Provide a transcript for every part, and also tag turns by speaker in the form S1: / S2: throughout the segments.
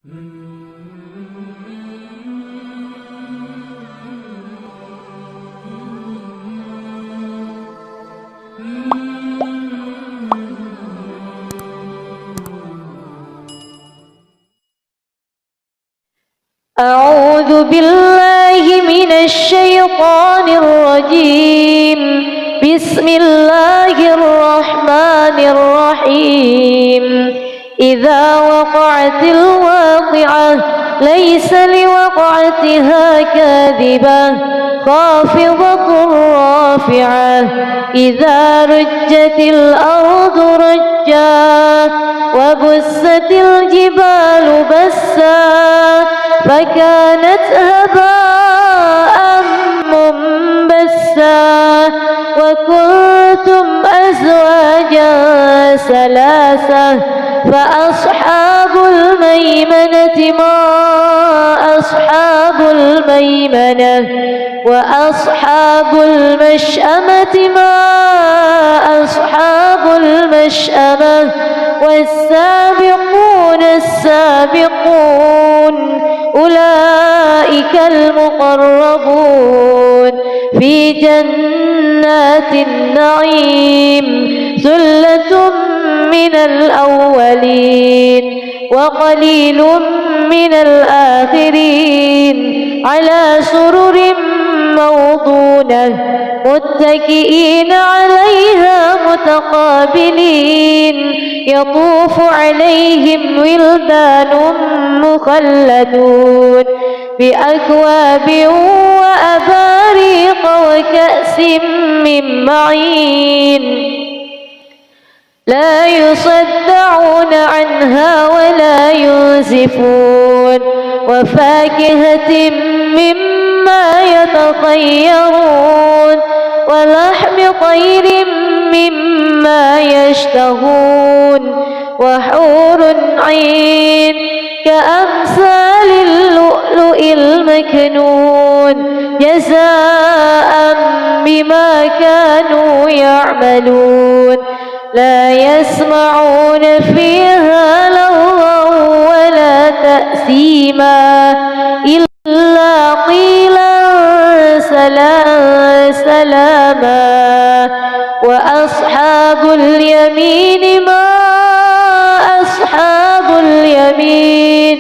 S1: أعوذ بالله من الشيطان الرجيم. بسم الله الرحمن الرحيم. إذا وقعت الواقعة ليس لوقعتها كاذبة خافضة رافعة. إذا رجت الأرض رجا وبست الجبال بسا فكانت هباء منبثا وكنتم أزواجا ثلاثة فأصحاب الميمنة ما أصحاب الميمنة وأصحاب المشأمة ما أصحاب المشأمة والسابقون السابقون أولئك المقربون في جنات النعيم. ثلة من الأولين وقليل من الآخرين على سرر موضونة متكئين عليها متقابلين. يطوف عليهم ولدان مخلدون بأكواب وأباريق وكأس من معين لا يصدعون عنها ولا ينزفون وفاكهة مما يتخيرون ولحم طير مما يشتهون وحور عين كأمثال اللؤلؤ المكنون جزاء بما كانوا يعملون. لا يسمعون فيها لغوا ولا تأثيما إلا قيلا سلاما. وأصحاب اليمين ما أصحاب اليمين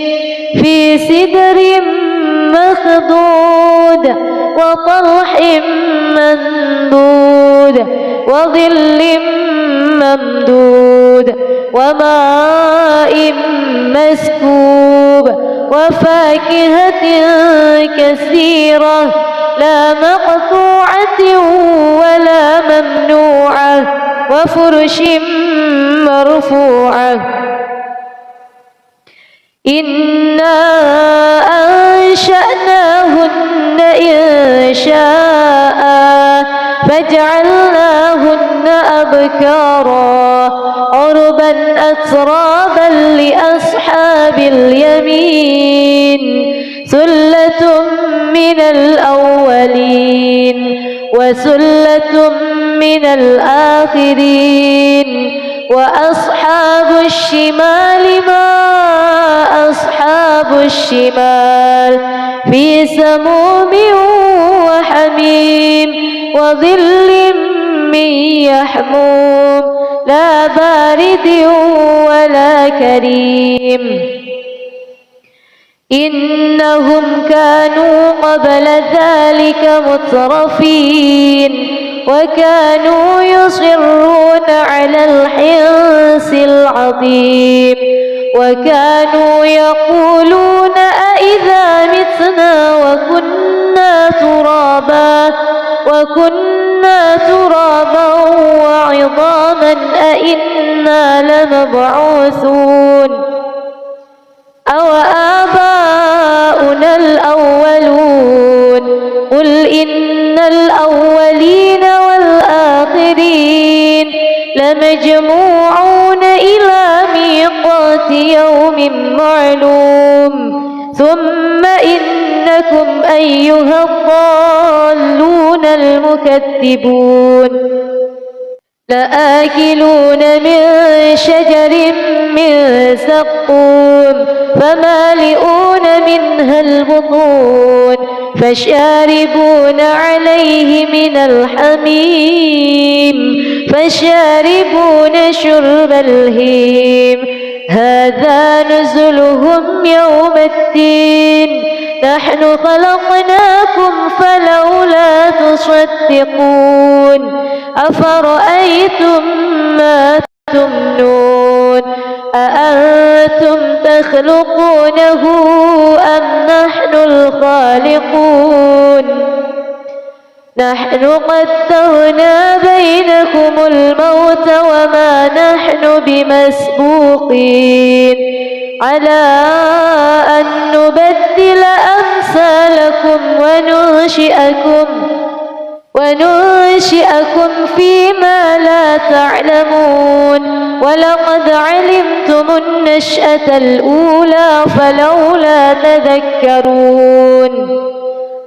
S1: في سدر مخضود وطلح ممدود وظل ممدود وماء مسكوب وفاكهة كثيرة لا مقطوعة ولا ممنوعة وفرش مرفوعة. إنا أنشأناهن إنشاء فجعلناهن أبكارا عربا أترابا لأصحاب اليمين. ثلة من الأولين وثلة من الآخرين. وأصحاب الشمال ما أصحاب الشمال في سموم وحميم وظل من يحموم لا بارد ولا كريم. إنهم كانوا قبل ذلك مترفين وكانوا يصرون على الحنث العظيم وكانوا يقولون أإذا متنا وكنا ترابا وعظاما أإنا لمبعوثون أو آباؤنا الأولون. قل إن الأولين والآخرين لمجموعون إلى ميقات يوم معلوم. ثم إنكم أيها الضالون المكذبون لآكلون من شجر من زقوم فمالئون منها البطون فشاربون عليه من الحميم فشاربون شرب الهيم هذا نزلهم يوم الدين نحن خلقناكم فلولا تصدقون أفرأيتم ما تمنون أأنتم تخلقونه أم نحن الخالقون نحن قدرنا بينكم الموت وما نحن بمسبوقين على أن نبدل أمثالكم وننشئكم فيما لا تعلمون ولقد علمتم النشأة الأولى فلولا تذكرون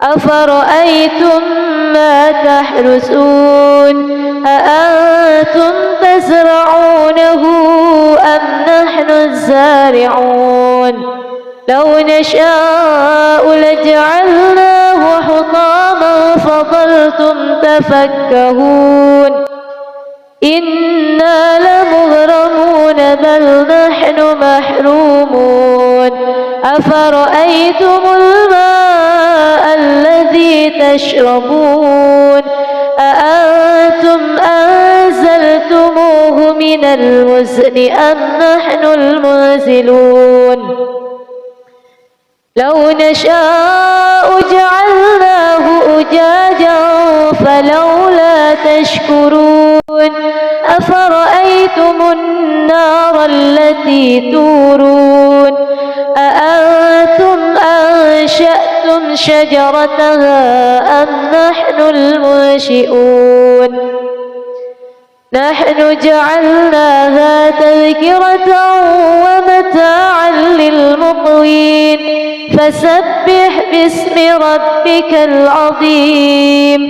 S1: أفرأيتم ما تحرثون أأنتم تزرعونه أم نحن الزارعون لو نشاء لجعلناه حطاما فظلتم تفكهون إنا لمغرمون بل نحن محرومون أفرأيتم الماء الذي تشربون أأنتم أنزلتموه من المزن أم نحن المنزلون لو نشاء جعلناه أجاجا فلولا تشكرون أفرأيتم النار التي تورون أأنتم أنشأتم شجرتها أم نحن المنشئون نحن جعلناها تذكرة ومتاعا للمقوين فسبح باسم ربك العظيم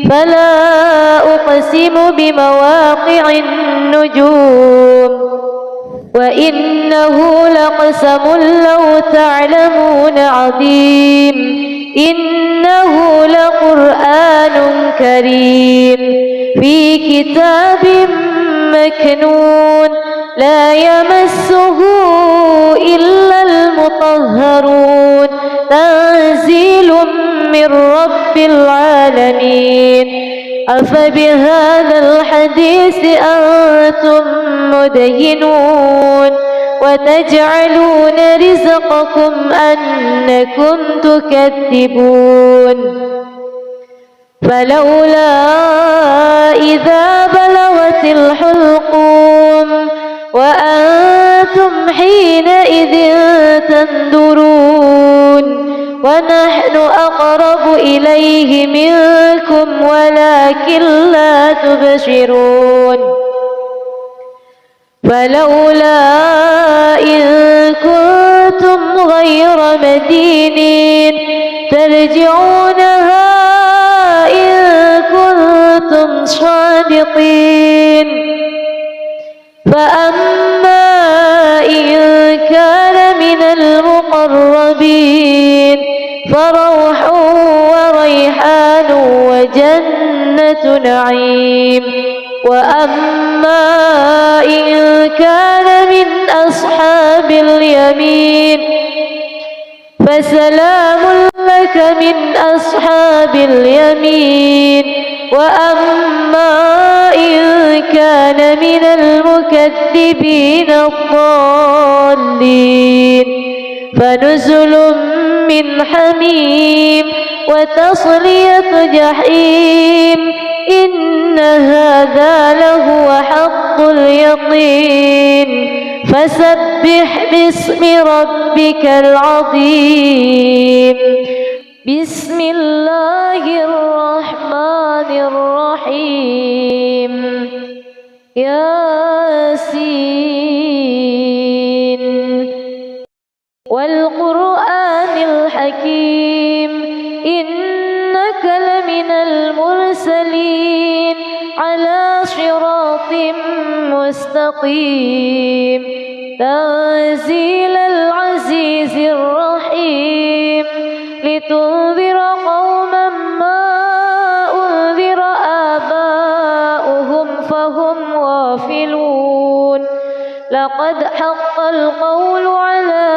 S1: فلا أقسم بمواقع النجوم وإنه لقسم لو تعلمون عظيم إنه لقرآن كريم في كتاب مكنون لا يمسه إلا المطهرون تنزيل من رب العالمين أفبهذا الحديث أنتم مدهنون وتجعلون رزقكم أنكم تكذبون فلولا إذا بلغت الحلقوم وأنتم حينئذ تنظرون ونحن أقرب إليه منكم ولكن لا تبصرون فلولا إن كنتم غير مدينين ترجعونها إن كنتم صادقين فأما إن كان من المقربين فروح وريحان وجنة نعيم وأما إن كان من أصحاب اليمين فسلام لك من أصحاب اليمين وأما إن كان من المكذبين الضالين فنزل من حميم وتصلية جحيم إن هذا لهو حق اليقين فسبح باسم ربك العظيم بسم الله الرحمن الرحيم ياسين والقرآن الحكيم إنك لمن المرسلين على صراط مستقيم تنزيل العزيز الرحيم لتنذر قوما ما أنذر آباؤهم فهم غافلون لقد حق القول على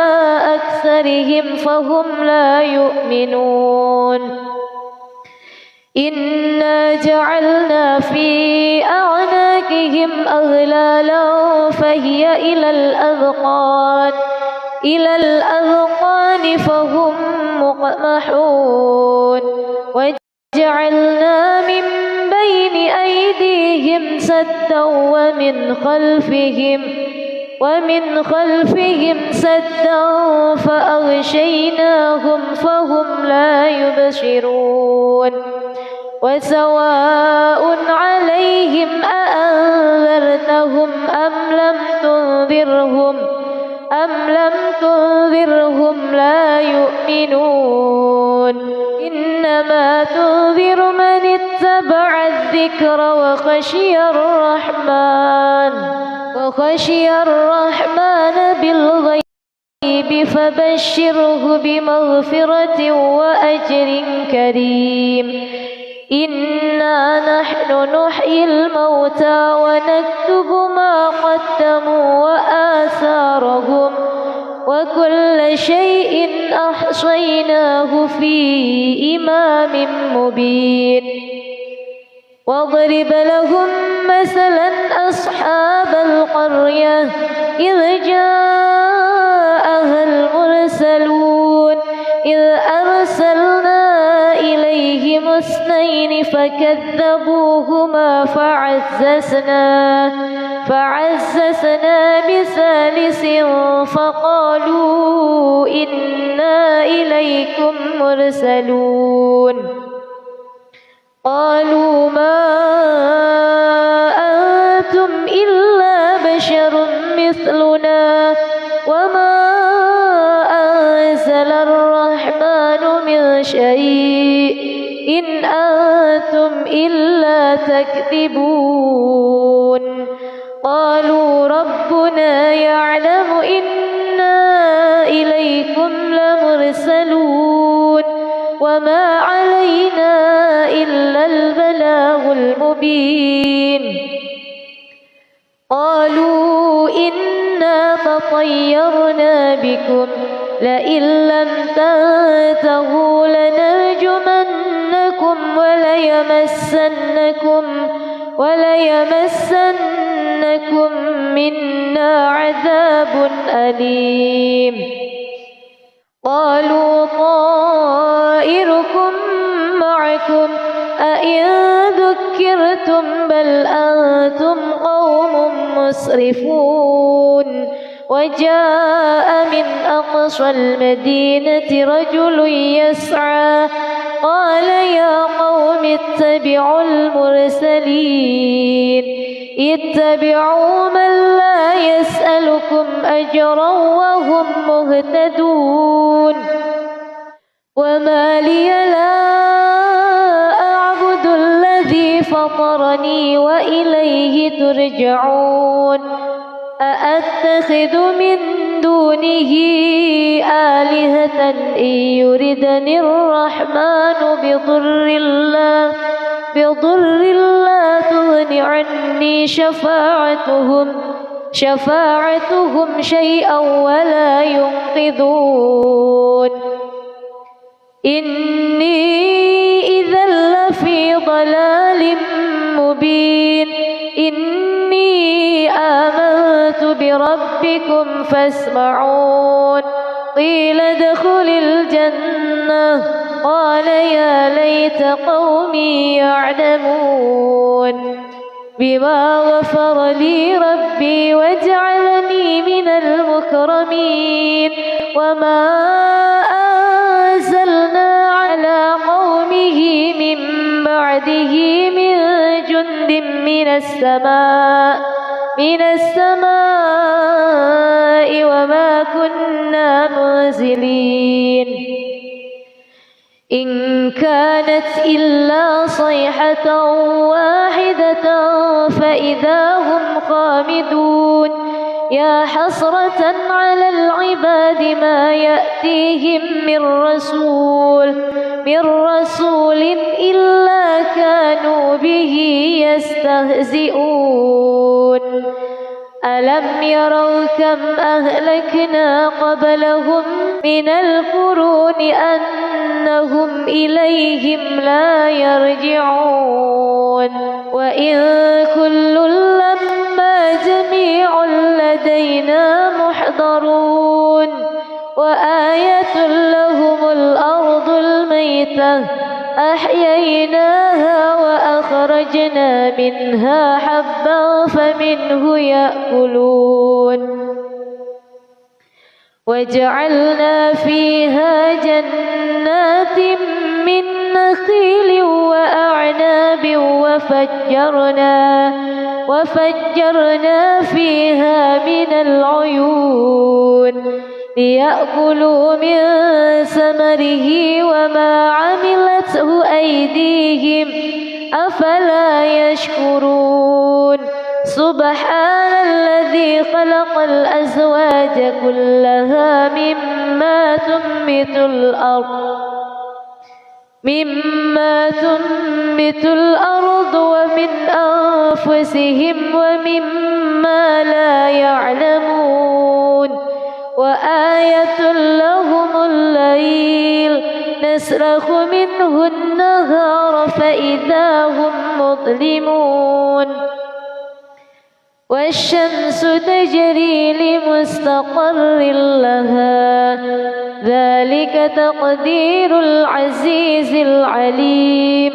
S1: أكثرهم فهم لا يؤمنون إنا جعلنا في أعناقهم أغلالا فهي إلى الأذقان فهم مقمحون وجعلنا من بين أيديهم سدا ومن خلفهم سدا فأغشيناهم فهم لا يبصرون وسواء عليهم أأنذرتهم أم لم تنذرهم لا يؤمنون إنما تنذر من اتبع الذكر وخشي الرحمن بالغيب فبشره بمغفرة وأجر كريم إنا نحن نحيي الموتى ونكتب ما قدموا وآثارهم وكل شيء أحصيناه في إمام مبين واضرب لهم مثلا أصحاب القرية إذ جاءها المرسلون إذ أرسلنا إليهم اثنين فكذبوهما فعززنا بثالث فقالوا إنا إليكم مرسلون قالوا ما أنتم إلا بشر مثلنا وما أنزل الرحمن من شيء إن أنتم إلا تكذبون قالوا ربنا يعلم إنا إليكم لمرسلون وما علينا إلا البلاغ المبين قالوا إنا تطيرنا بكم لئن لم تنتهوا لنرجمنكم وليمسنكم منا عذاب أليم قالوا طائركم معكم أئن ذكرتم بل أنتم قوم مسرفون وجاء من أقصى المدينة رجل يسعى قال يا قوم اتبعوا المرسلين اتبعوا من لا يسألكم أجرا وهم مهتدون وما لي لا أعبد الذي فطرني وإليه ترجعون أأتخذ من دونه آلهة إن يردني الرحمن بضر لا تغن عني شفاعتهم شيئا ولا ينقذون إني إذا لفي ضلال مبين إني آمنت بربكم فاسمعون قيل ادخل الجنة قال يا ليت قومي يعلمون بما غفر لي ربي وجعلني من المكرمين وما أنزلنا على قومه من بعده من جند من السماء وما كنا منزلين إن كانت إلا صيحة واحدة فإذا هم خامدون يا حسرة على العباد ما يأتيهم من رسول إلا كانوا به يستهزئون ألم يروا كم أهلكنا قبلهم من القرون أنهم إليهم لا يرجعون وإن كل لما جميع لدينا محضرون وآية لهم الأرض الميتة أحييناها وأخرجنا منها حبا فمنه يأكلون وجعلنا فيها جنات من نخيل وأعناب وفجرنا فيها من العيون ليأكلوا من ثمره وما عملته أيديهم أفلا يشكرون سبحان الذي خلق الأزواج كلها مما تنبت الأرض ومن أنفسهم ومما لا يعلمون وآية لهم الليل نسلخ منه النهار فإذا هم مظلمون والشمس تجري لمستقر لها ذلك تقدير العزيز العليم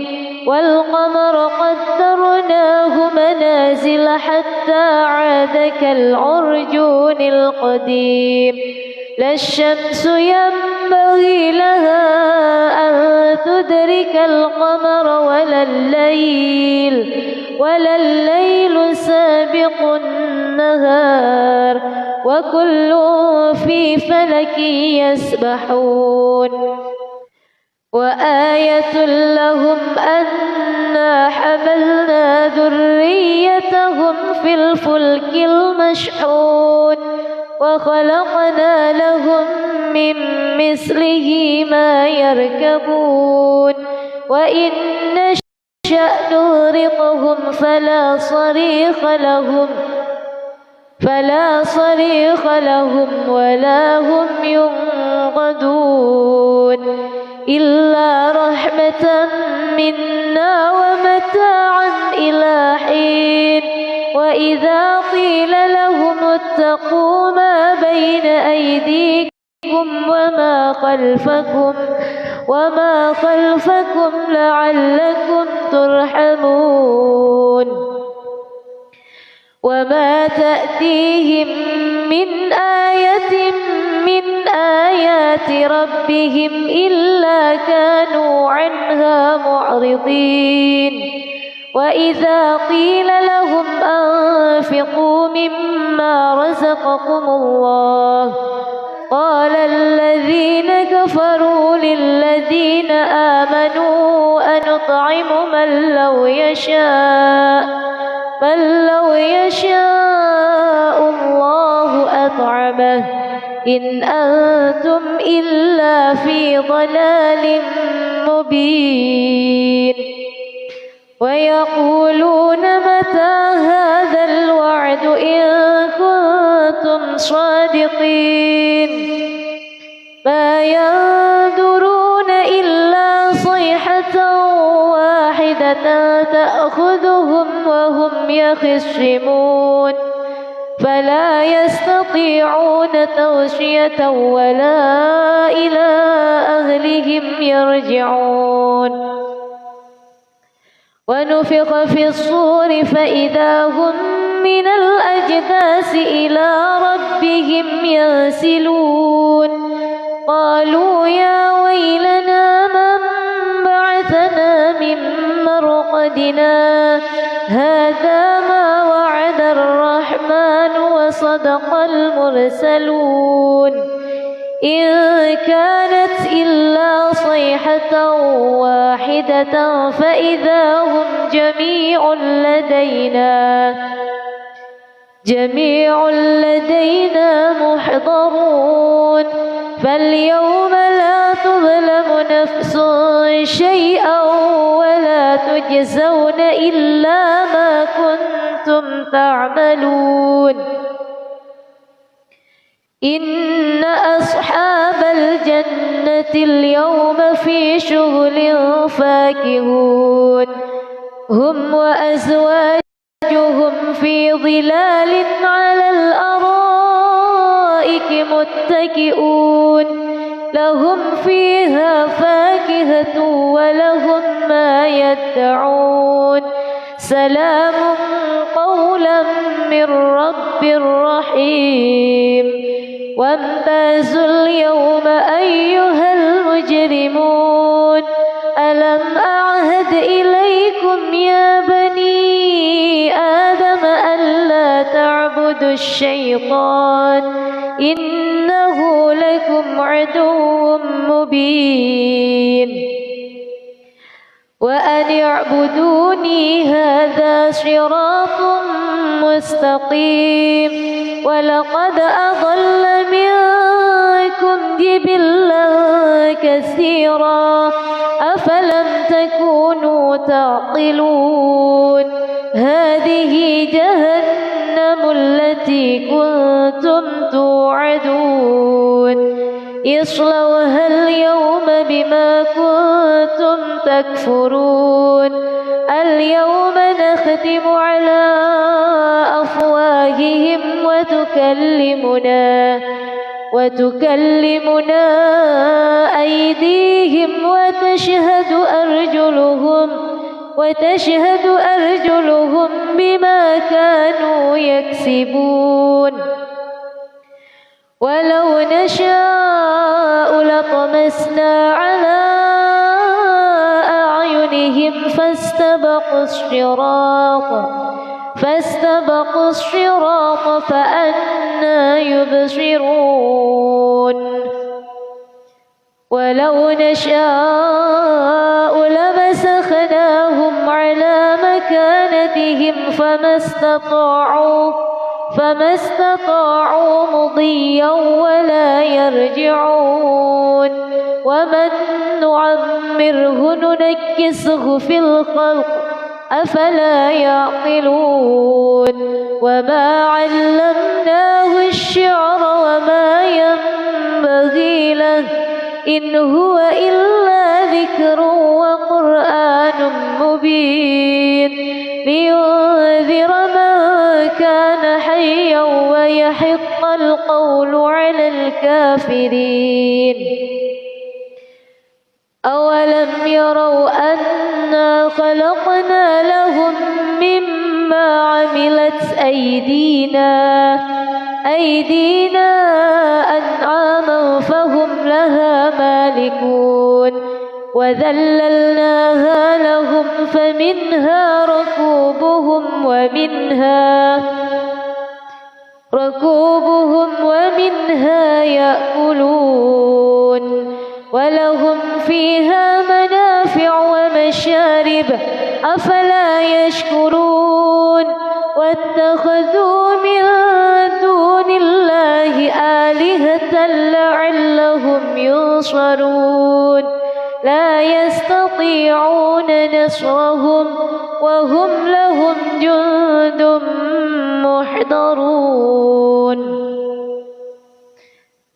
S1: والقمر قدرناه منازل حتى عاد كالعرجون القديم لا الشمس ينبغي لها أن تدرك القمر ولا الليل سابق النهار وكل في فلك يسبحون وآية لهم أنا حملنا ذريتهم في الفلك المشحون وخلقنا لهم من مثله ما يركبون وإن نشأ نغرقهم فلا صريخ لهم ولا هم ينقذون إلا رحمة منا ومتاعا إلى حين وإذا قيل لهم اتقوا ما بين أيديكم وما خلفكم لعلكم ترحمون وما تأتيهم من آية من آيات ربهم إلا كانوا عنها معرضين وإذا قيل لهم أنفقوا مما رزقكم الله قال الذين كفروا للذين آمنوا أنطعم من لو يشاء الله أطعمه إن أنتم إلا في ضلال مبين ويقولون متى هذا الوعد إن كنتم صادقين ما ينظرون إلا صيحة واحدة تأخذهم وهم يخصمون فلا يستطيعون توصية ولا إلى أهلهم يرجعون ونفخ في الصور فإذا هم من الأجداث إلى ربهم ينسلون قالوا يا ويلنا من بعثنا من مرقدنا هذا ما وعد الرحمن وصدق المرسلون إن كانت إلا صيحة واحدة فإذا هم جميع لدينا محضرون فاليوم لا تظلم نفس شيئا ولا تجزون إلا ما كنتم تعملون إن أصحاب الجنة اليوم في شغل فاكهون هم وأزواجهم في ظلال على الأرائك متكئون لهم فيها فاكهة ولهم ما يدعون سلام قولا من رب رحيم وامتازوا اليوم أيها المجرمون ألم أعهد إليكم يا بني آدم ألا تعبدوا الشيطان إنه لكم عدو مبين وأن اعبدوني هذا صراط مستقيم ولقد أضل منكم جبلا كثيرا أفلم تكونوا تعقلون هذه جهنم التي كنتم توعدون اصلوها اليوم بما كنتم تكفرون اليوم نختم على أفواههم وتكلمنا أيديهم وتشهد أرجلهم بما كانوا يكسبون ولو نشاء لطمسنا على أعينهم فاستبقوا الصراط فأنى يبصرون ولو نشاء لمسخناهم على مكانتهم فما استطاعوا مضيا ولا يرجعون ومن نعمره ننكسه في الخلق أفلا يعقلون وما علمناه الشعر وما ينبغي له إن هو إلا ذكر وقرآن مبين لينذر من كان حيا ويحق القول على الكافرين أولم يروا أنا خلقنا لهم مما عملت أيدينا أنعاما فهم لها مالكون وذللناها لهم فمنها ركوبهم ومنها يأكلون ولهم فيها منافع ومشارب أفلا يشكرون واتخذوا من دون الله آلهة لعلهم ينصرون لا يستطيعون نصرهم وهم لهم جند محضرون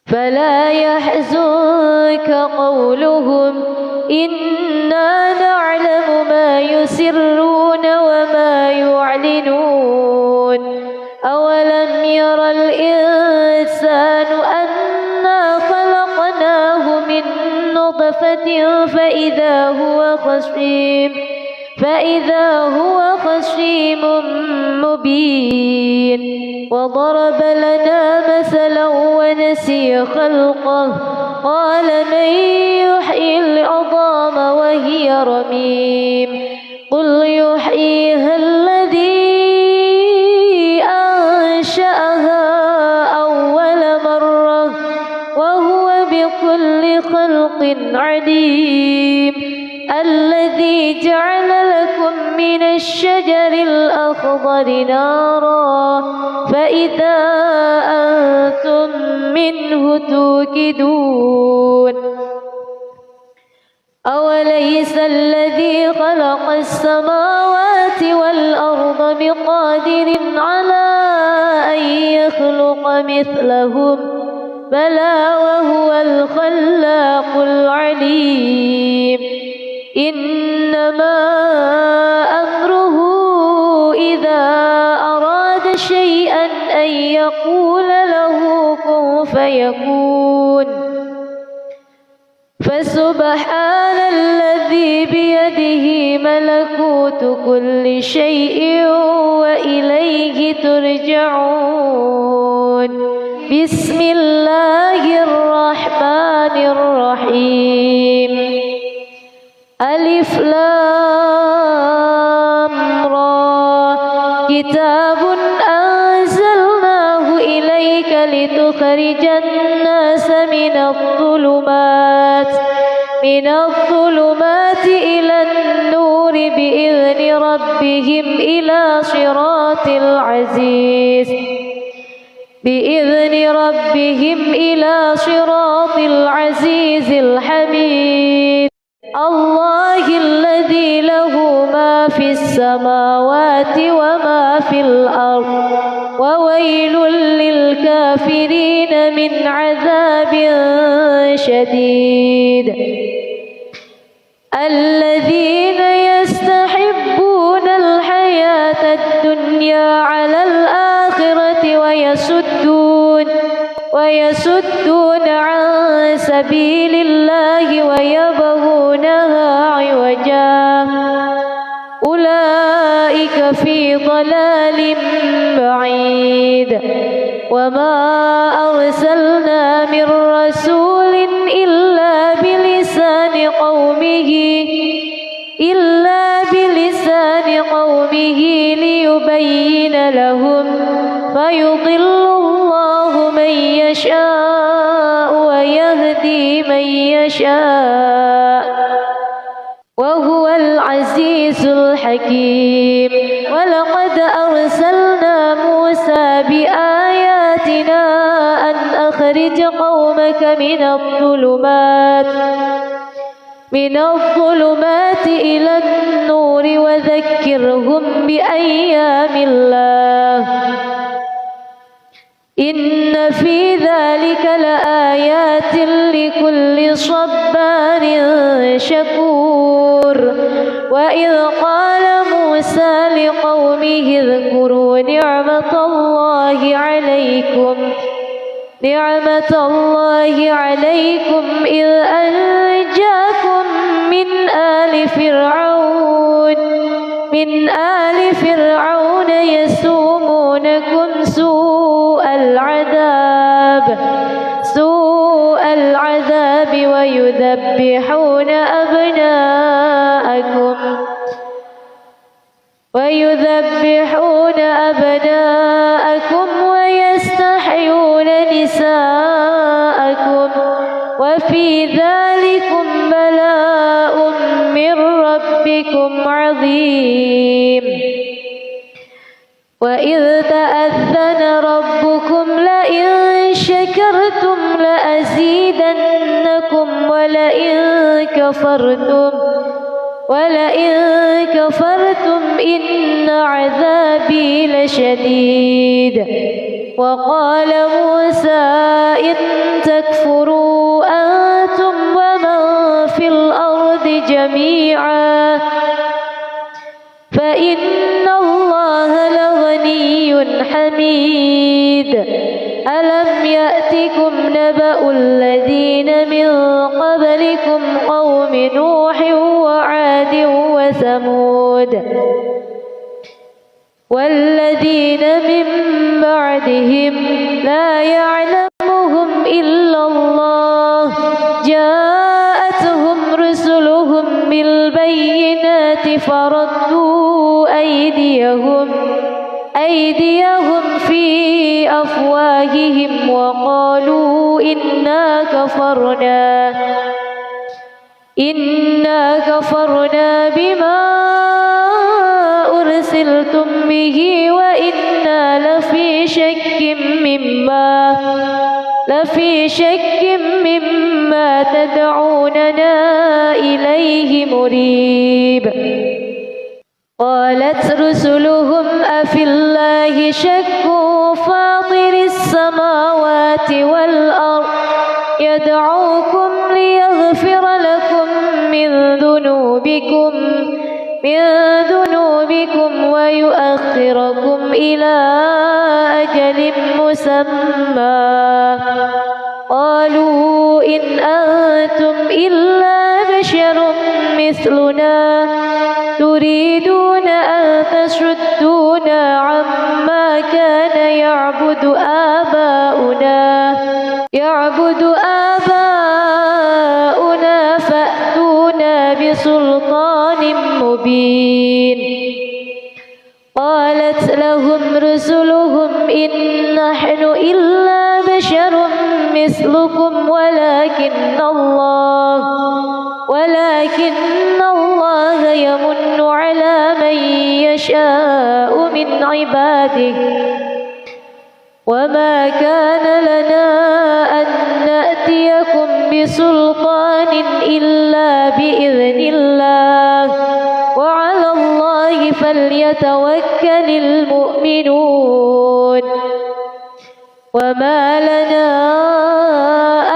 S1: فلا يحزنك قولهم إنا نعلم ما يسرون وما يعلنون أولم ير الإنسان أنا خلقناه من نطفة فإذا هو خصيم مبين وضرب لنا مثلا ونسي خلقه قال من يحيي العظام وهي رميم قل يحييها الذي أنشأها أول مرة وهو عليم الذي جعل لكم من الشجر الأخضر نارا فإذا أنتم منه توقدون أوليس الذي خلق السماوات والأرض بقادر على أن يخلق مثلهم بلى وهو الخلاق العليم إنما أمره إذا أراد شيئا أن يقول له كن فيكون فسبحان الذي بيده ملكوت كل شيء وإليه ترجعون بسم الله الرحمن الرحيم ألف لام را كتاب أنزلناه إليك لتخرج الناس من الظلمات إلى النور بإذن ربهم إلى صراط العزيز الحميد الله الذي له ما في السماوات وما في الأرض وويل للكافرين من عذاب شديد الذين يستحبون الحياة الدنيا على الآخرة ويصدون عن سبيل الله ويبغونها عوجا أولئك في ضلال بعيد وما أرسلنا من رسول إلا بلسان قومه ليبين لهم فيضل الله من يشاء ويهدي من يشاء وهو العزيز الحكيم ولقد أرسلنا موسى بآياتنا أن أخرج قومك من الظلمات إلى النور وذكرهم بأيام الله إن في ذلك لآيات لكل صبار شكور وإذ قال موسى لقومه اذكروا نعمة الله عليكم إذ أنجاكم من آل فرعون يسومونكم سوء العذاب ويذبحون أبناءكم ويستحيون نساءكم وفي ذلكم بلاء من ربكم عظيم وإذ تأذن ربكم لئن شكرتم لأزيدنكم ولئن كفرتم إن عذابي لشديد وقال موسى إن تكفروا أنتم ومن في الأرض جميعا فإن الله لغني حميد ألم يأتكم نبأ الذين من قبلكم قوم نوح وعاد وثمود والذين من بعدهم لا يعلمهم إلا الله جاءتهم رسلهم بالبينات فردوا أيديهم في أفواههم وقالوا إنا إنا كفرنا بما أرسلتم به وإنا لفي شك مما تدعوننا إليه مريب. قالت رسلهم أفي الله شك فاطر السماوات والأرض يدعوكم ليغفر لكم من ذنوبكم ويؤخركم إلى أجل مسمى. قالوا إن أنتم إلا بشر مثلنا تريدون أن تصدونا عما كان يعبد آباؤنا فأتونا بسلطان مبين. قالت لهم رسلهم إن نحن إلا بشر مثلكم ولكن الله يمن على من يشاء من عباده وما كان لنا أن نأتيكم بسلطان إلا بإذن الله وعلى الله فليتوكل المؤمنون. وما لنا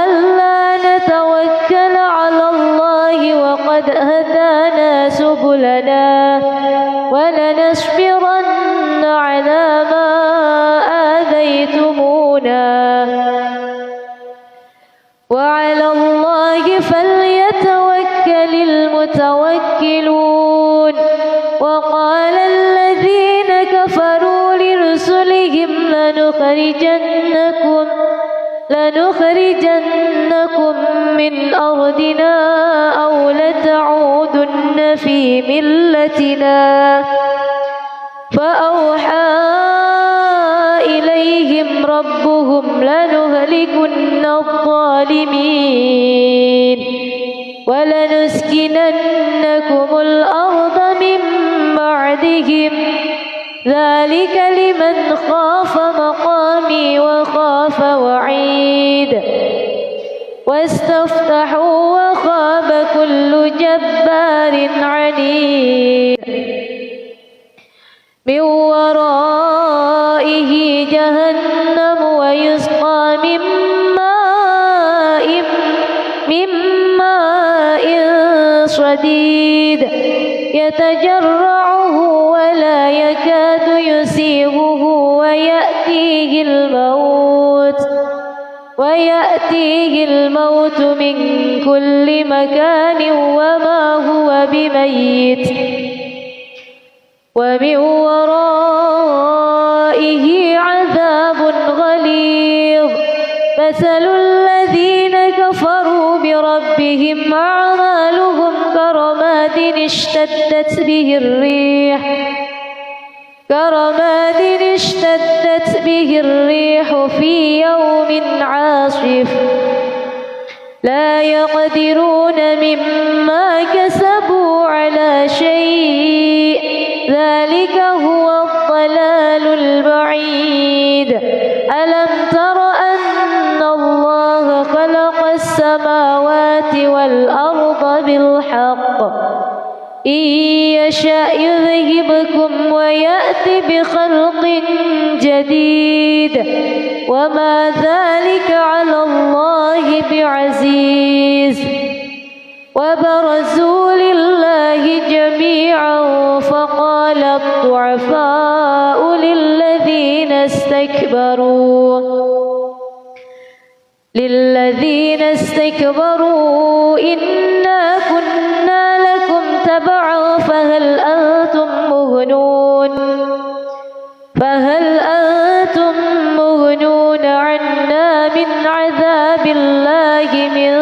S1: ألا نتوكل على الله وقد هدانا سبلنا ولنصبرن على ما آذيتمونا وعلى الله فليتوكل المتوكلون. وقال الذين كفروا لرسلهم لنخرجنكم من أرضنا أو لتعودن في ملتنا. فأوحى إليهم ربهم لنهلكن الظالمين ولنسكننكم الأرض من بعدهم ذلك لمن خاف مقامي وخاف وعيد. واستفتحوا وخاب كل جبار عنيد. من ورائه جهنم ويسقى من ماء صديد يتجرعه ولا يكاد يسيغه ويأتيه الموت من كل مكان وما هو بميت ومن ورائه عذاب غليظ. مثل الذين كفروا بربهم أعمالهم كرماد اشتدت به الريح في يوم عاصف لا يقدرون مما كسبوا على شيء ذلك هو الضلال البعيد. ألم تر أن الله خلق السماوات والأرض بالحق إن يشأ يذهبكم ويأتي بخلق جديد وما ذلك على الله بعزيز. وبرزوا لله جميعا فقال الضعفاء للذين استكبروا إنا كنا لكم تبعا فهل أنتم مغنون عنا من عذاب الله من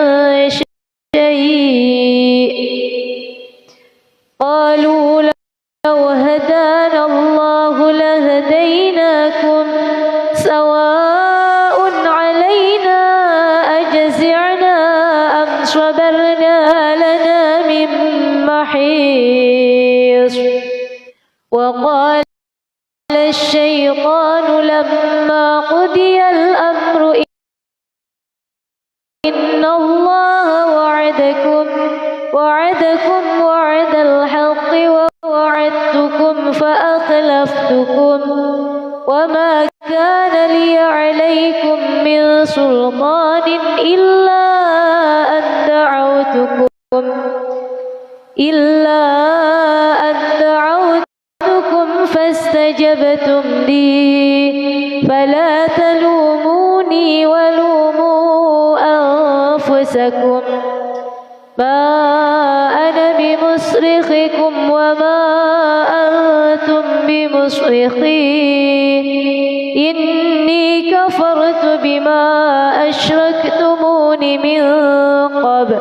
S1: شيء. قالوا لو هدانا الله لهديناكم سواء علينا أجزعنا أم صبرنا لنا وقال الشيطان لما قضي الأمر إن الله وعدكم وعد الحق ووعدتكم فأخلفتكم وما كان لي عليكم من سلطان إلا أن دعوتكم فاستجبتم لي فلا تلوموني ولوموا أنفسكم ما أنا بمصرخكم وما أنتم بمصرخي إني كفرت بما أشركتمون من قبل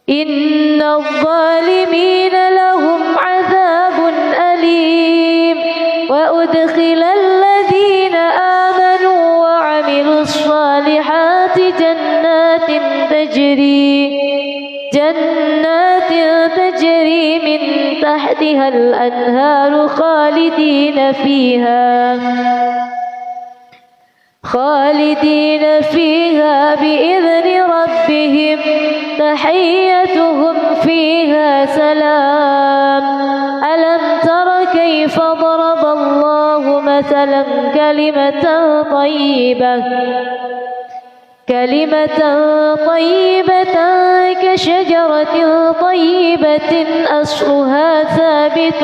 S1: إن الظالمين لهم عذاب أليم وأدخل الذين آمنوا وعملوا الصالحات جنات تجري من تحتها الأنهار خالدين فيها بإذن ربهم تحيتهم فيها سلام ألم تر كيف ضرب الله مثلا كلمة طيبة كشجرة طيبة أصلها ثابت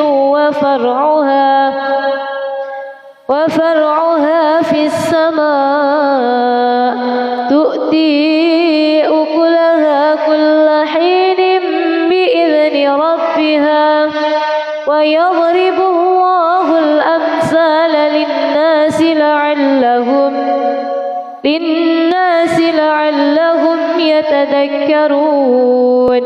S1: وفرعها في السماء تؤتي أكلها كل حين بإذن ربها ويضرب الله الأمثال للناس لعلهم يتذكرون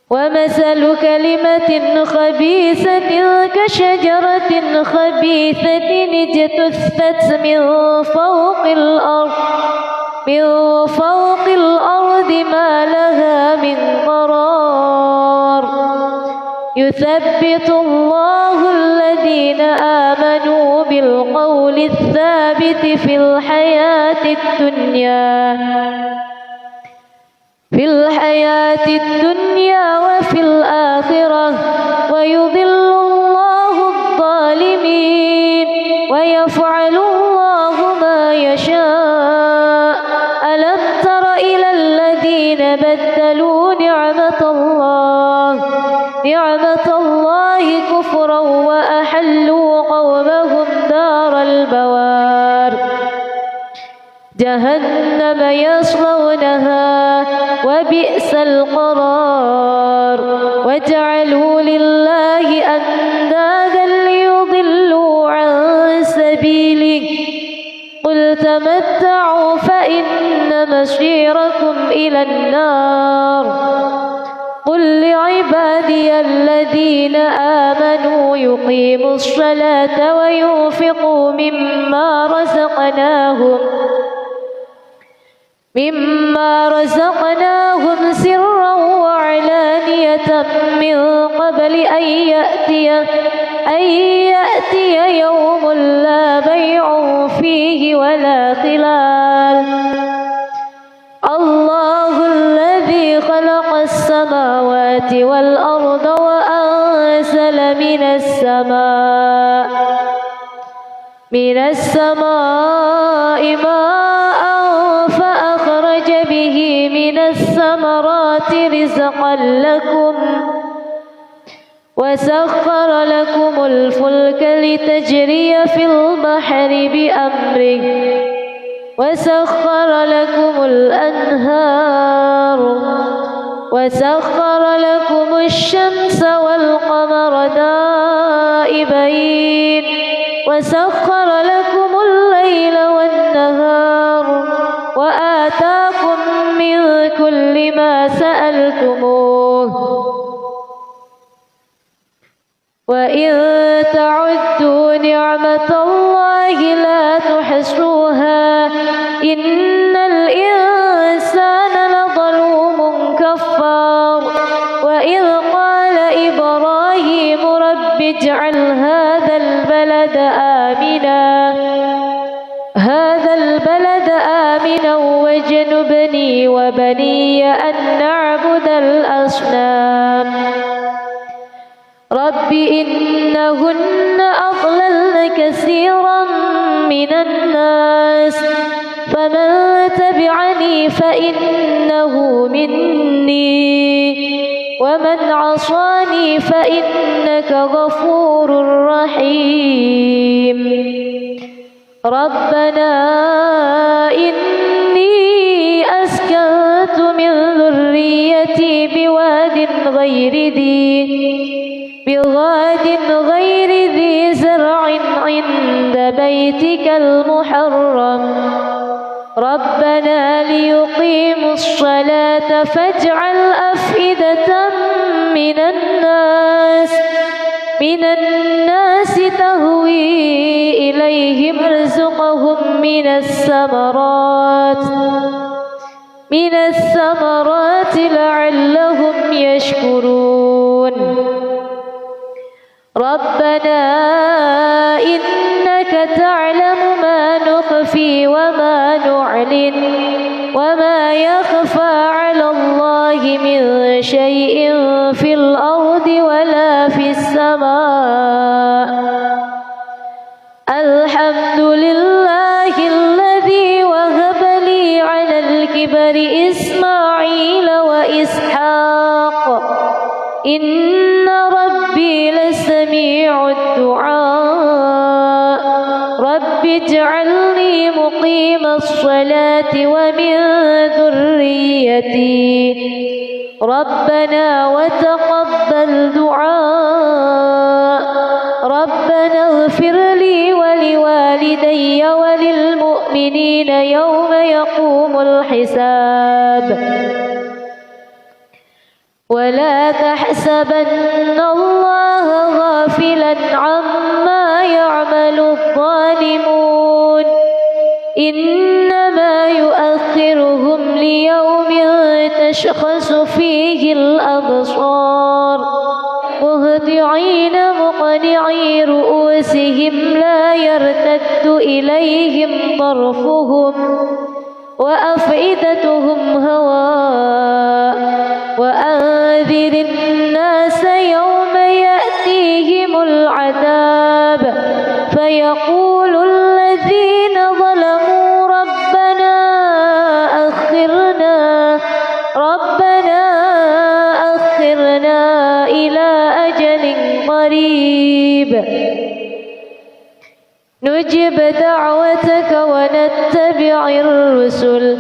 S1: ومثل كلمة خبيثة كشجرة خبيثة اجتثت من فوق الأرض ما لها من قرار يثبت الله الذين آمنوا بالقول الثابت في الحياة الدنيا وفي الآخرة ويضل الله الظالمين ويفعل الله ما يشاء ألم تر إلى الذين بدلوا نعمة الله كفرا وأحلوا قومهم دار البوار جهنم يصلونها وبئس القرار وجعلوا لله أندادا ليضلوا عن سبيله قل تمتعوا فإن مصيركم إلى النار قل لعبادي الذين آمنوا يقيموا الصلاة وينفقوا مما رزقناهم سرا وعلانية من قبل أن يأتي يوم لا بيع فيه ولا خلال الله الذي خلق السماوات والأرض وأنزل من السماء ماء فأخرج به من الثمرات رزقا لكم وسخر لكم الفلك لتجري في البحر بأمره وسخر لكم الأنهار وسخر لكم الشمس والقمر دائبين وسخر لكم الليل والنهار وآتاكم من كل ما سألتموه وإن تعدوا نعمة الله لا تحصوها إن الإنسان لظلوم كفار وإذ قال إبراهيم اجعل هذا البلد آمنا واجنبني وبني أن نعبد الأصنام رب إنهن أضللن كثيرا من الناس فمن تبعني فإنه مني ومن عصاني فإنك غفور رحيم ربنا إني أسكنت من ذريتي بواد غير ذي زرع عند بيتك المحرم ربنا ليقيموا الصلاة فاجعل أفئدة من الناس تهوي إليهم ارزقهم من الثمرات لعلهم يشكرون ربنا إنك تعلم ما نخفي وما نعلن وما يخفى على الله من شيء في الأرض ولا في السماء الحمد لله الذي وهب لي على الكبر إسماعيل وإسحاق إن ربي لسميع الدعاء رب اجعلني مقيم الصلاة ومن ذريتي ربنا وتقبل دعاء ربنا اغفر لي ولوالدي وللمؤمنين يوم يقوم الحساب ولا تحسبن الله غافلا عما يعمل الظالمون إنما يؤخرهم ليوم تشخص فيه الأبصار مهطعين مقنعي رؤوسهم لا يرتد إليهم طرفهم وأفئدتهم هواء وأنذر الناس يوم يأتيهم العذاب فيقول الذين ظلموا ربنا أخرنا إلى أجل قريب نجب دعوتك ونتبع الرسل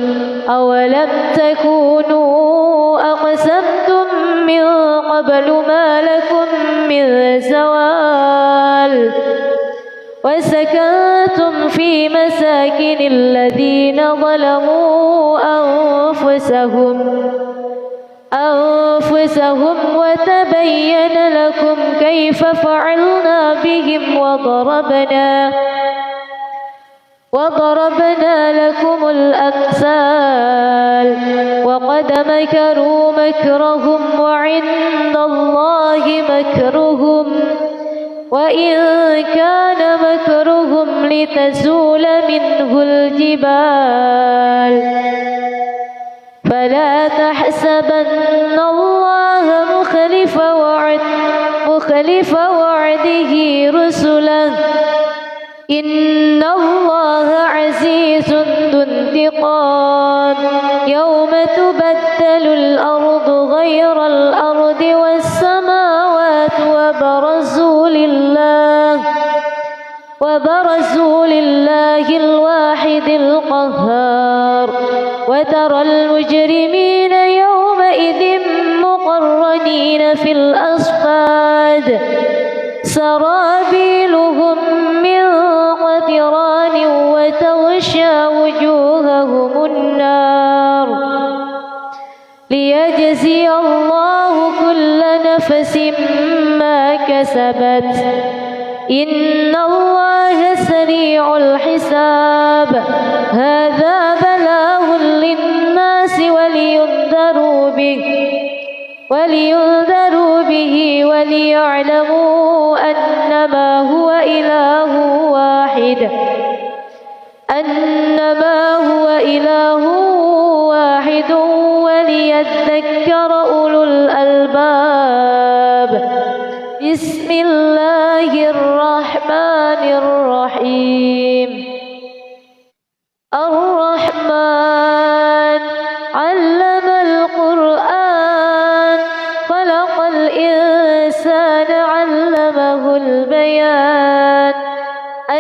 S1: أولم تكونوا أقسمتم من قبل ما لكم من زوال وسكنتم في مساكن الذين ظلموا أنفسهم وتبين لكم كيف فعلنا بهم وضربنا لكم الأمثال وقد مكروا مكرهم وعند الله مكرهم وإن كان مكرهم لتزول منه الجبال فلا تحسبن الله مخلف وعده رسله إن الله عزيز ذو انتقام يوم تبدل الأرض غير الأرض والسماوات وبرزوا لله الواحد القهار وترى المجرمين يومئذ مقرنين في الأصفاد سرابيلهم من قطران وتغشى وجوههم النار ليجزي الله كل نفس ما كسبت إن الله سريع الحساب هذا بلاغ للناس ولينذروا به ولينذروا به وليعلموا أنما هو إله واحد وليذكر أولو الألباب. بسم الله الرحمن الرحيم. الرحمن علم القرآن خلق الإنسان علمه البيان.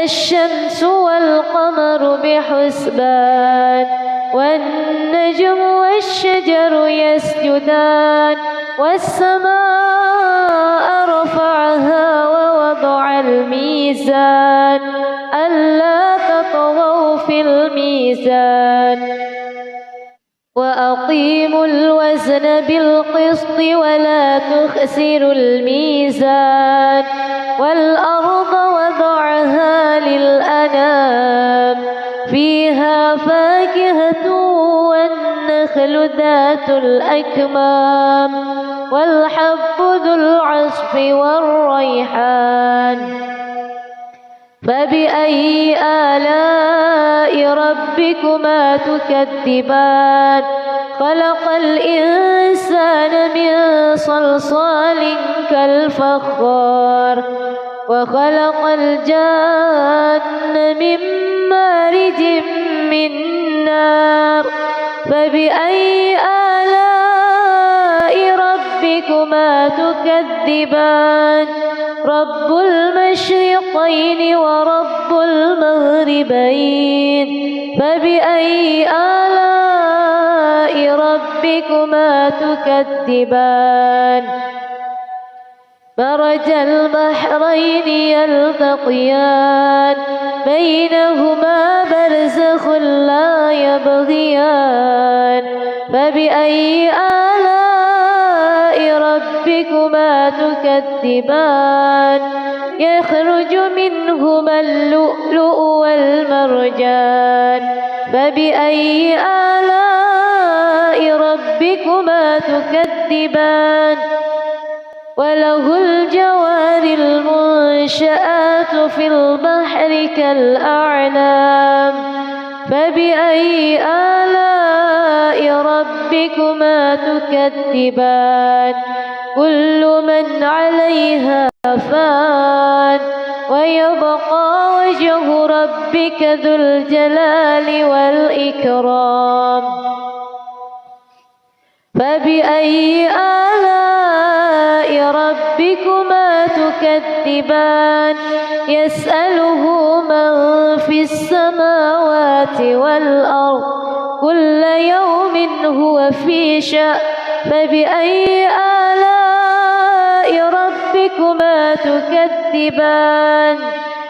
S1: الشمس والقمر بحسبان والنجم والشجر يسجدان والسماء رفعها ووضع الميزان ألا تطغوا في الميزان وأقيموا الوزن بالقسط ولا تخسروا الميزان والأرض وضعها للأنام فيها فاكهة والنخل ذات الأكمام والحب ذو العصف والريحان. فبأي آلاء ربكما تكذبان؟ خلق الإنسان من صلصال كالفخار وخلق الجان من مارج من نار. فبأي آلاء ربكما تكذبان؟ رب المشرقين ورب المغربين. فبأي آلاء ربكما تكذبان؟ مرج البحرين يلتقيان بينهما برزخ لا يبغيان. فبأي آلاء ربكما تكذبان؟ يخرج منهما اللؤلؤ والمرجان. فبأي آلاء ربكما تكذبان؟ وله الجوار المنشآت في البحر كالأعلام. فبأي آلاء ربكما تكذبان؟ كل من عليها فان ويبقى وجه ربك ذو الجلال والإكرام. فبأي آلاء ربكما تكذبان؟ يسأله من في السماوات والأرض كل يوم هو في شأن. فبأي آلاء ربكما تكذبان؟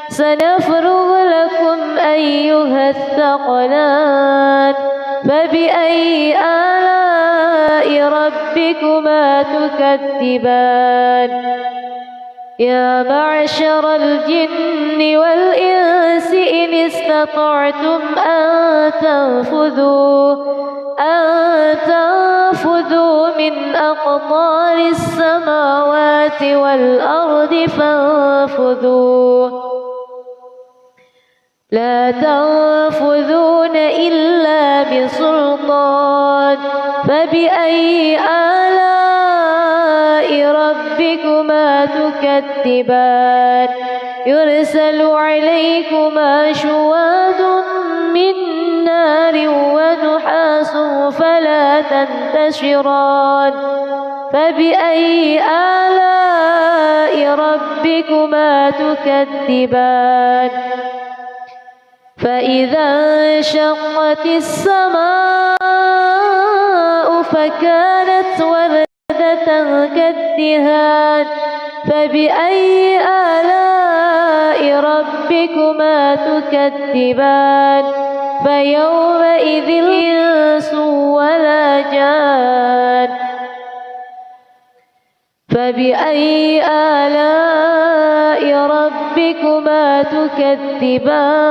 S1: سنفرغ لكم أيها الثقلان. فبأي آلاء ربكما تكذبان؟ يا معشر الجن والإنس إن استطعتم أن تنفذوا من أقطار السماوات والأرض فانفذوا لا تنفذون إلا بسلطان. فبأي آلاء ربكما تكذبان؟ يرسل عليكما شواظ من نار ونحاس فلا تنتشران. فبأي آلاء ربكما تكذبان؟ فإذا انشقت السماء فكانت وردة كالدهان. فبأي آلاء ربكما تكذبان؟ فيومئذ الإنس ولا جان. فبأي آلاء ربكما تكذبان؟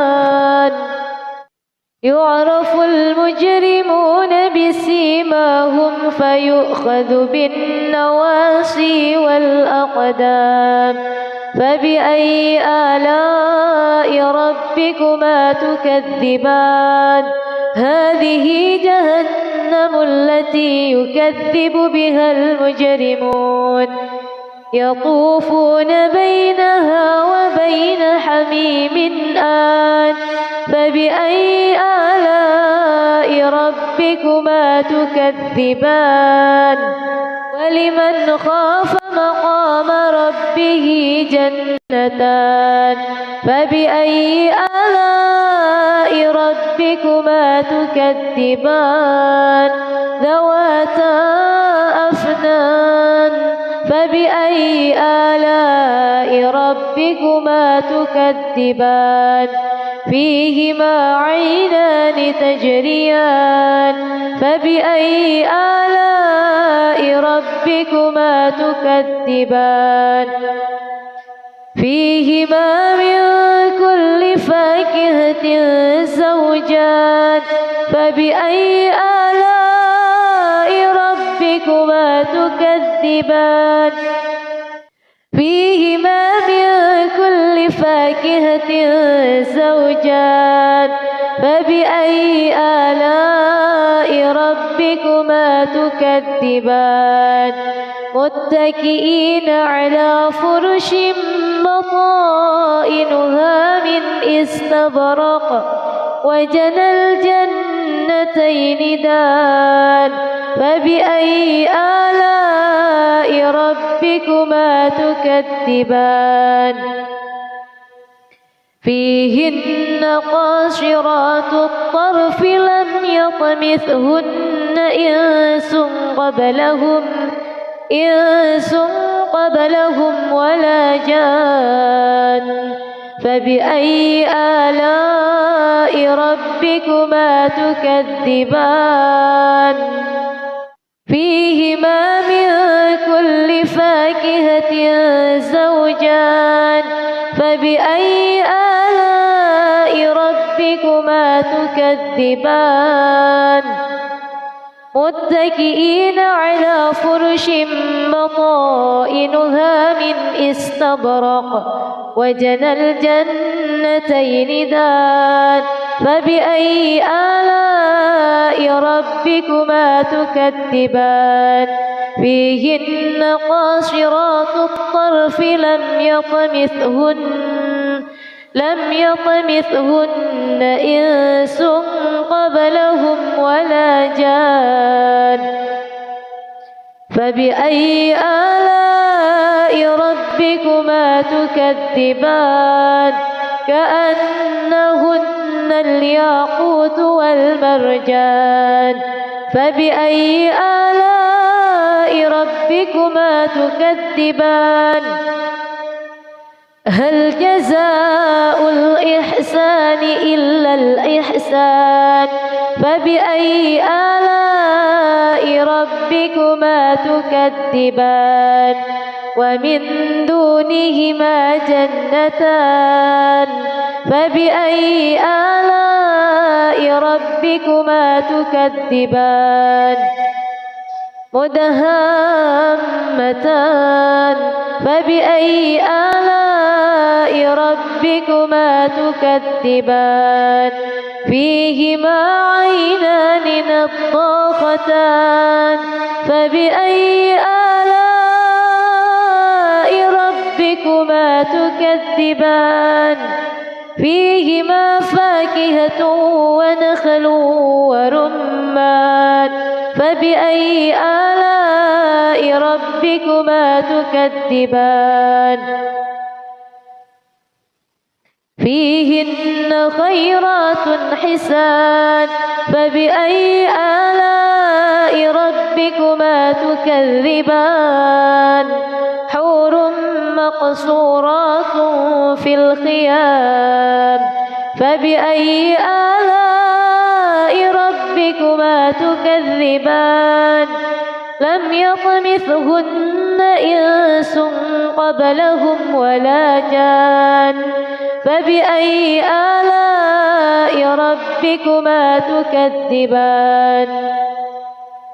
S1: يعرف المجرمون بسيماهم فيؤخذ بالنواصي والأقدام فبأي آلاء ربكما تكذبان هذه جهنم التي يكذب بها المجرمون يطوفون بينها وبين حميم آن فبأي آلاء ربكما تكذبان ولمن خاف مقام ربه جنتان فبأي آلاء ربكما تكذبان ذواتا أفنان فبأي آلاء ربكما تكذبان فيهما عينان تجريان فبأي آلاء ربكما تكذبان فيهما من كل فاكهة زوجان فبأي آلاء ربكما تكذبان فيهما من كل فاكهة زوجان فبأي آلاء ربكما تكذبان متكئين على فرش بطائنها من استبرق وجنى الجنتين دان فبأي آلاء ربكما تكذبان فيهن قاصرات الطرف لم يطمثهن إنس قبلهم ولا جان فبأي آلاء ربكما تكذبان فيهما من كل فاكهة زوجان فبأي آلاء ربكما تكذبان متكئين على فرش بطائنها من استبرق وجنى الجنتين دان فبأي آلاء ربكما تكذبان فيهن قاصرات الطرف لم يطمثهن إنس قبلهم ولا جان فبأي آلاء ربكما تكذبان كأنهن الياقوت والمرجان فبأي آلاء ربكما تكذبان هل جزاء الإحسان إلا الإحسان فبأي آلاء ربكما تكذبان ومن دونهما جنتان فبأي آلاء ربكما تكذبان مدهامتان فبأي آلاء ربكما تكذبان فيهما عينان نضاختان فبأي آلاء ربكما تكذبان فيهما فاكهة ونخل ورمان فبأي آلاء ربكما تكذبان فيهن خيرات حسان فبأي آلاء ربكما تكذبان حور مقصورات في الخيام فبأي آلاء ربكما تكذبان لم يطمثهن إنس قبلهم ولا جان فبأي آلاء ربكما تكذبان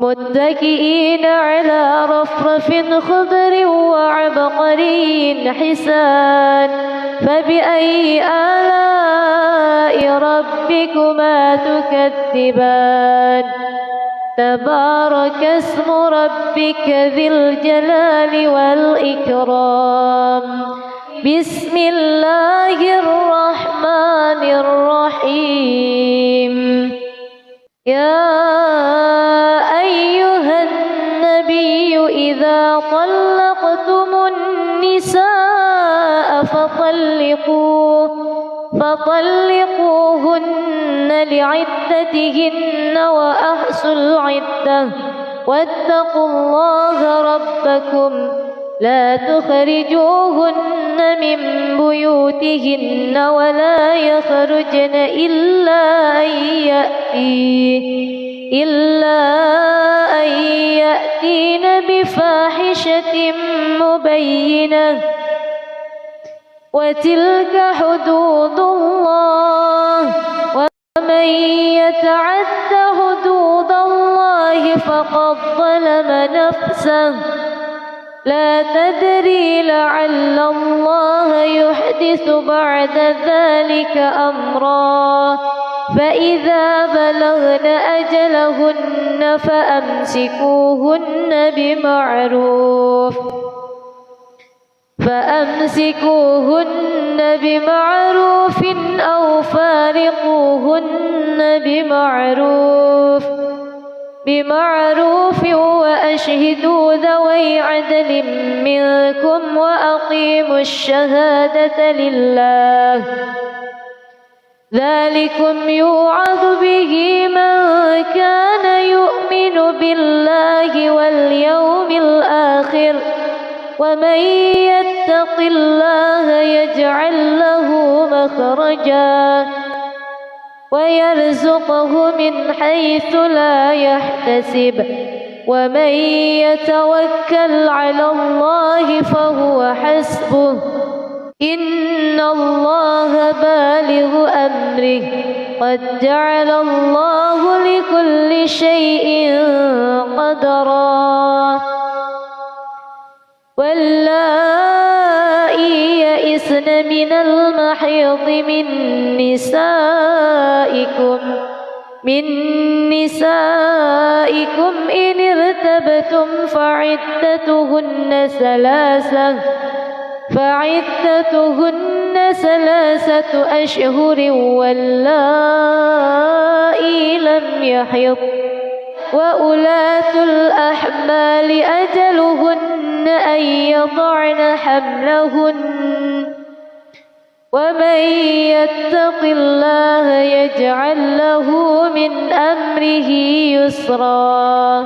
S1: متكئين على رفرف خضر وعبقري حسان فبأي آلاء ربكما تكذبان تبارك اسم ربك ذي الجلال والإكرام بسم الله الرحمن الرحيم يا أيها النبي إذا طلقتم النساء فطلقوهن لعدتهن وأحصوا العدة واتقوا الله ربكم لا تخرجوهن من بيوتهن ولا يخرجن إلا أن يأتين بفاحشة مبينة وتلك حدود الله ومن يتعد حدود الله فقد ظلم نفسه لا تدري لعل الله يحدث بعد ذلك أمرا فإذا بلغن أجلهن فأمسكوهن بمعروف أو فارقوهن بمعروف وأشهدوا ذوي عدل منكم وأقيموا الشهادة لله ذلكم يوعظ به من كان يؤمن بالله واليوم الآخر ومن يتق الله يجعل له مخرجا ويرزقه من حيث لا يحتسب ومن يتوكل على الله فهو حسبه إن الله بالغ أمره قد جعل الله لكل شيء قدرا واللائي يئسن من المحيض من نسائكم إن ارتبتم فعدتهن ثلاثة أشهر واللائي لم يحض وأولاة الأحمال أجلهن أن يضعن حملهن ومن يتق الله يجعل له من أمره يسرا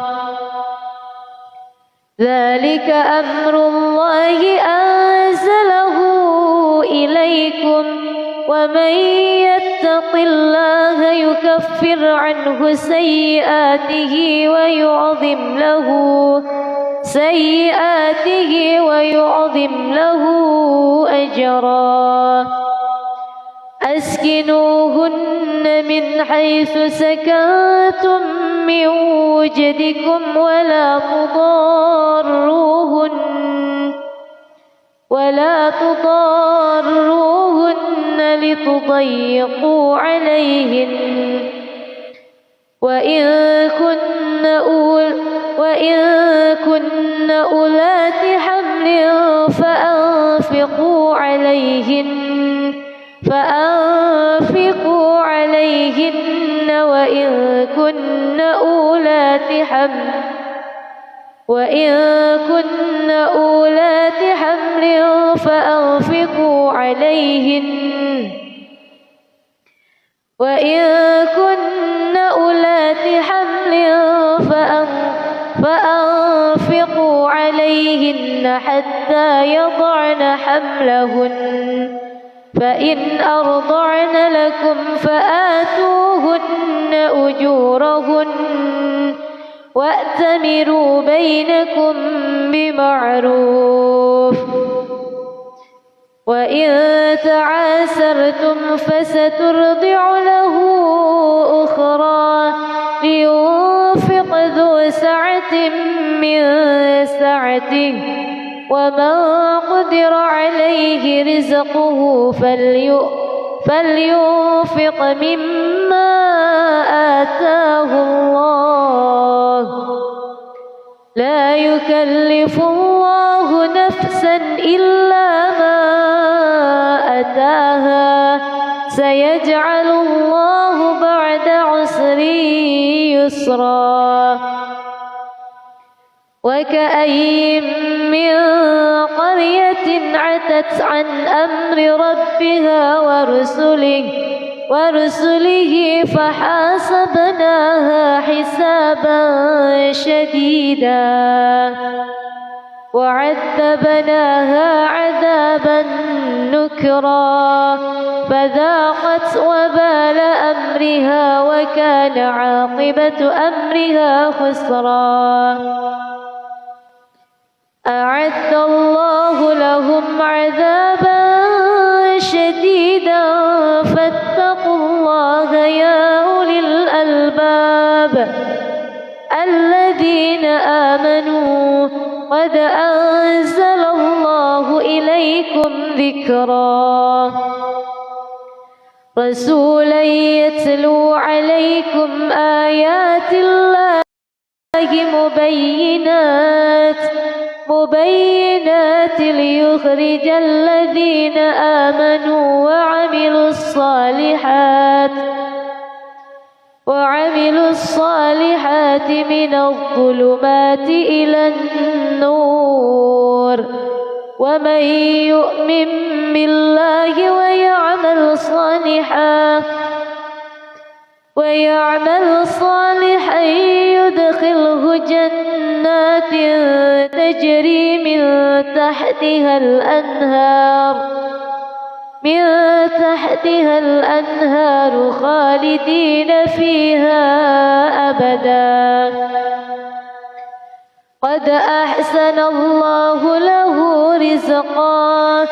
S1: ذلك أمر الله أنزله إليكم ومن يتق الله يكفر عنه سيئاته ويعظم له أجرا أسكنوهن من حيث سكنتم من وجدكم ولا تضاروهن لتضيقوا عليهن وإن كن أولات حمل فأنفقوا عليهن وإن كن أولات حمل فأنفقوا عليهن حتى يضعن حملهن فإن أرضعن لكم فآتوهن أجورهن وأتمروا بينكم بمعروف وإن تعاسرتم فسترضع له أخرى لينفق ذو سعة من سعته ومن قدر عليه رزقه فلينفق مما آتاه الله لا يكلف الله نفسا إلا ما أتاها سيجعل الله بعد عسر يسرا وكأي من قرية عتت عن أمر ربها ورسله فحاسبناها حسابا شديدا وعذبناها عذابا نكرا فذاقت وبال أمرها وكان عاقبة أمرها خسرا أعد الله لهم عذابا شديدا فاتقوا الله يا أولي الألباب الذين آمنوا قد أنزل الله إليكم ذكرا رسولا يتلو عليكم آيات الله مبينات ليخرج الذين آمنوا وعملوا الصالحات من الظلمات إلى النور ومن يؤمن بالله ويعمل صالحا يدخله جنات تجري من تحتها الأنهار خالدين فيها أبدا قد أحسن الله له رزقا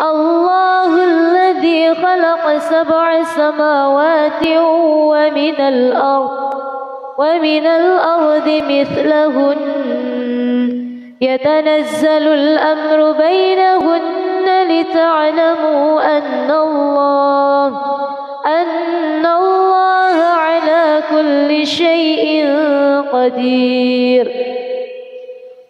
S1: الله الذي خلق 7 سماوات ومن الأرض مثلهن يتنزل الأمر بينهن لتعلموا أن الله على كل شيء قدير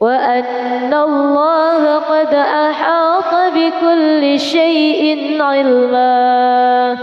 S1: وأن الله قد أحاط بكل شيء علما